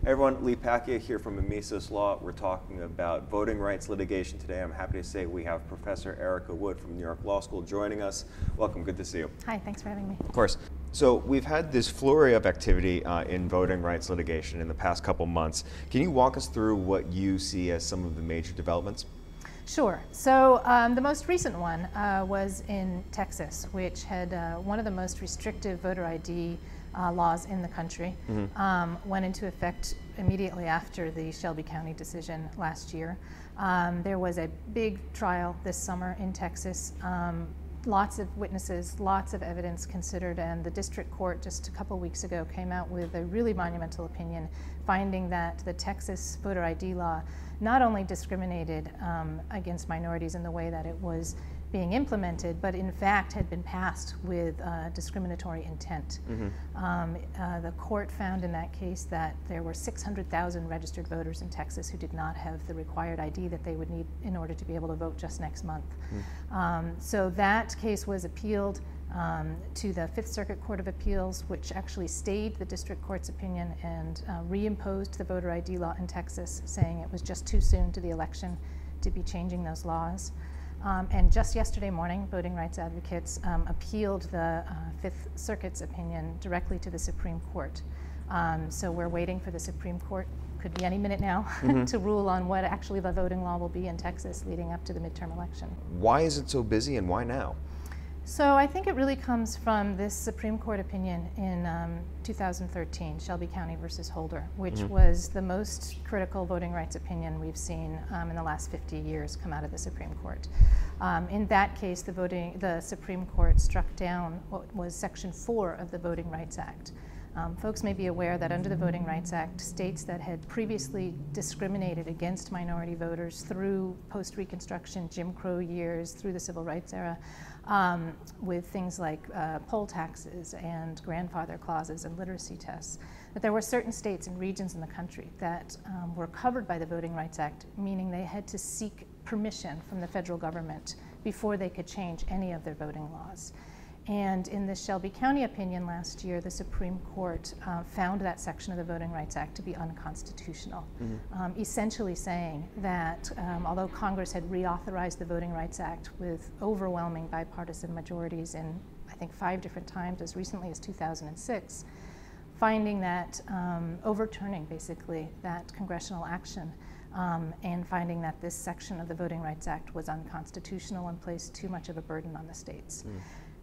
Hey everyone, Lee Pacchia here from Mimesis Law. We're talking about voting rights litigation today. I'm happy to say we have Professor Erika Wood from New York Law School joining us. Welcome, good to see you. Hi, thanks for having me. Of course. So we've had this flurry of activity in voting rights litigation in the past couple months. Can you walk us through what you see as some of the major developments? Sure. So the most recent one was in Texas, which had one of the most restrictive voter ID laws in the country. Went into effect immediately after the Shelby County decision last year. There was a big trial this summer in Texas. Lots of witnesses, lots of evidence considered, and the district court just a couple weeks ago came out with a really monumental opinion finding that the Texas voter ID law not only discriminated against minorities in the way that it was being implemented, but in fact had been passed with discriminatory intent. The court found in that case that there were 600,000 registered voters in Texas who did not have the required ID that they would need in order to be able to vote just next month. So that case was appealed to the Fifth Circuit Court of Appeals, which actually stayed the district court's opinion and reimposed the voter ID law in Texas, saying it was just too soon to the election to be changing those laws. And just yesterday morning, voting rights advocates appealed the Fifth Circuit's opinion directly to the Supreme Court. So we're waiting for the Supreme Court, could be any minute now, to rule on what actually the voting law will be in Texas leading up to the midterm election. Why is it so busy and why now? So I think it really comes from this Supreme Court opinion in 2013, Shelby County versus Holder, which was the most critical voting rights opinion we've seen in the last 50 years come out of the Supreme Court. In that case, the Supreme Court struck down what was Section 4 of the Voting Rights Act. Folks may be aware that under the Voting Rights Act, states that had previously discriminated against minority voters through post-Reconstruction, Jim Crow years, through the Civil Rights era, with things like poll taxes and grandfather clauses and literacy tests, that there were certain states and regions in the country that were covered by the Voting Rights Act, meaning they had to seek permission from the federal government before they could change any of their voting laws. And in the Shelby County opinion last year, the Supreme Court found that section of the Voting Rights Act to be unconstitutional, essentially saying that although Congress had reauthorized the Voting Rights Act with overwhelming bipartisan majorities in, I think, 5 different times as recently as 2006, finding that, overturning basically that congressional action and finding that this section of the Voting Rights Act was unconstitutional and placed too much of a burden on the states.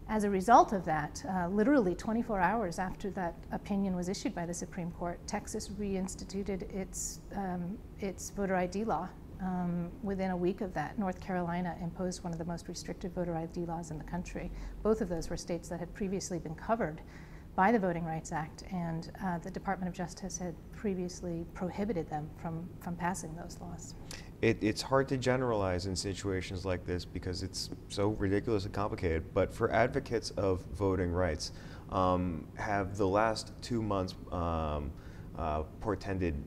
As a result of that, literally 24 hours after that opinion was issued by the Supreme Court, Texas reinstituted its voter ID law. Within a week of that, North Carolina imposed one of the most restrictive voter ID laws in the country. Both of those were states that had previously been covered by the Voting Rights Act, and the Department of Justice had previously prohibited them from passing those laws. It's hard to generalize in situations like this because it's so ridiculously complicated, but for advocates of voting rights, have the last 2 months portended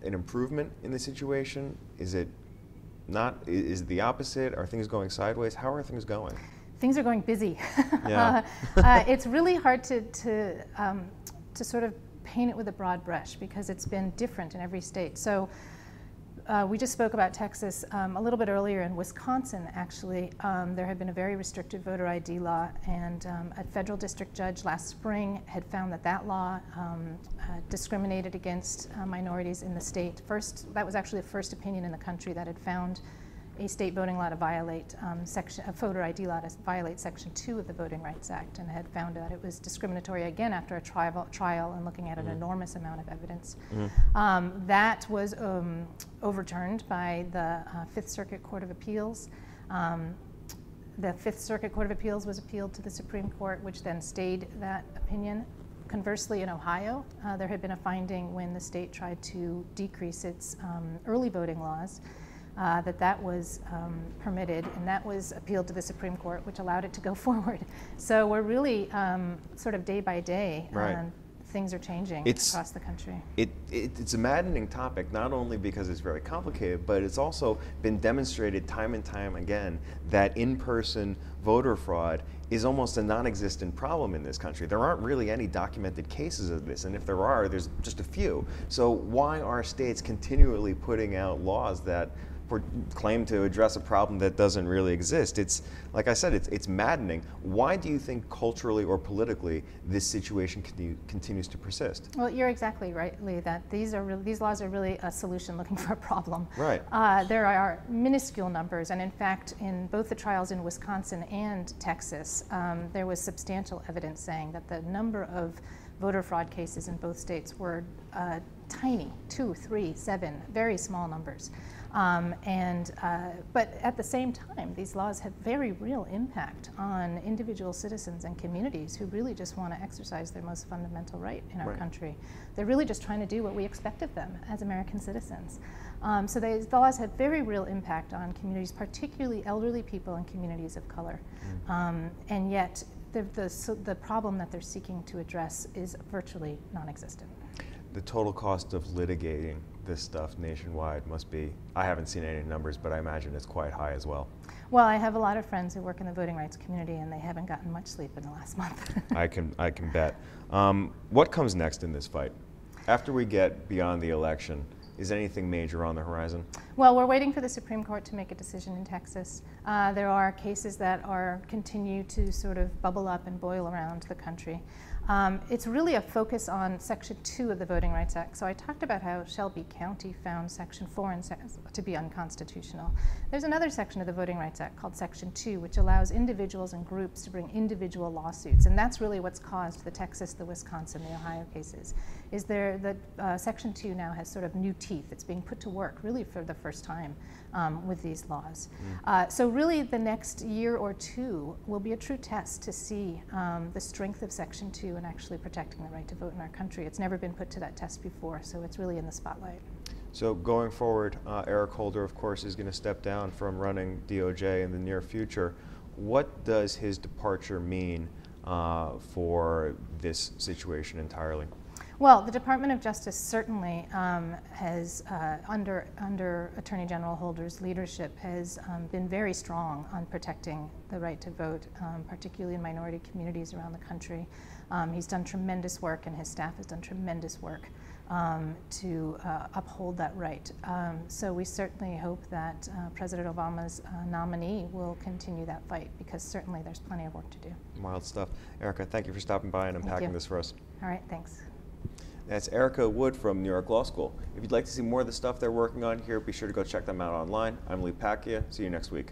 an improvement in the situation? Is it not? Is it the opposite? Are things going sideways? How are things going? Things are going busy. Yeah. It's really hard to sort of paint it with a broad brush because it's been different in every state. So we just spoke about Texas. A little bit earlier in Wisconsin, actually, there had been a very restrictive voter ID law, and a federal district judge last spring had found that that law discriminated against minorities in the state. That was actually the first opinion in the country that had found a state voting law to violate a voter ID law to violate Section 2 of the Voting Rights Act, and had found that it was discriminatory again after a trial and looking at an enormous amount of evidence. That was overturned by the Fifth Circuit Court of Appeals. The Fifth Circuit Court of Appeals was appealed to the Supreme Court, which then stayed that opinion. Conversely, in Ohio, there had been a finding when the state tried to decrease its early voting laws that was permitted, and that was appealed to the Supreme Court, which allowed it to go forward. So we're really sort of day by day things are changing across the country. It's a maddening topic, not only because it's very complicated, but it's also been demonstrated time and time again that in-person voter fraud is almost a non-existent problem in this country. There aren't really any documented cases of this, and if there are, there's just a few. So why are states continually putting out laws that claim to address a problem that doesn't really exist? It's, like I said, it's maddening. Why do you think culturally or politically this situation continues to persist? Well, you're exactly right, Lee, that these laws are really a solution looking for a problem. Right. There are minuscule numbers, and in fact, in both the trials in Wisconsin and Texas, there was substantial evidence saying that the number of voter fraud cases in both states were tiny, 2, 3, 7, very small numbers. But at the same time, these laws have very real impact on individual citizens and communities who really just want to exercise their most fundamental right in our country. They're really just trying to do what we expect of them as American citizens. So the laws have very real impact on communities, particularly elderly people and communities of color. And yet, the problem that they're seeking to address is virtually non-existent. The total cost of litigating this stuff nationwide must be, I haven't seen any numbers, but I imagine it's quite high as well. Well, I have a lot of friends who work in the voting rights community, and they haven't gotten much sleep in the last month. I can bet. What comes next in this fight? After we get beyond the election, is anything major on the horizon? Well, we're waiting for the Supreme Court to make a decision in Texas. There are cases that continue to sort of bubble up and boil around the country. It's really a focus on Section 2 of the Voting Rights Act. So I talked about how Shelby County found Section 4 to be unconstitutional. There's another section of the Voting Rights Act called Section 2, which allows individuals and groups to bring individual lawsuits. And that's really what's caused the Texas, the Wisconsin, the Ohio cases. Section 2 now has sort of new teeth. It's being put to work really for the first time with these laws. So really the next year or two will be a true test to see the strength of Section 2 and actually protecting the right to vote in our country. It's never been put to that test before, so it's really in the spotlight. So going forward, Eric Holder, of course, is going to step down from running DOJ in the near future. What does his departure mean for this situation entirely? Well, the Department of Justice certainly has, under Attorney General Holder's leadership, has been very strong on protecting the right to vote, particularly in minority communities around the country. He's done tremendous work, and his staff has done tremendous work to uphold that right. So we certainly hope that President Obama's nominee will continue that fight, because certainly there's plenty of work to do. Wild stuff. Erika, thank you for stopping by and unpacking this for us. All right, thanks. That's Erika Wood from New York Law School. If you'd like to see more of the stuff they're working on here, be sure to go check them out online. I'm Lee Pacchia. See you next week.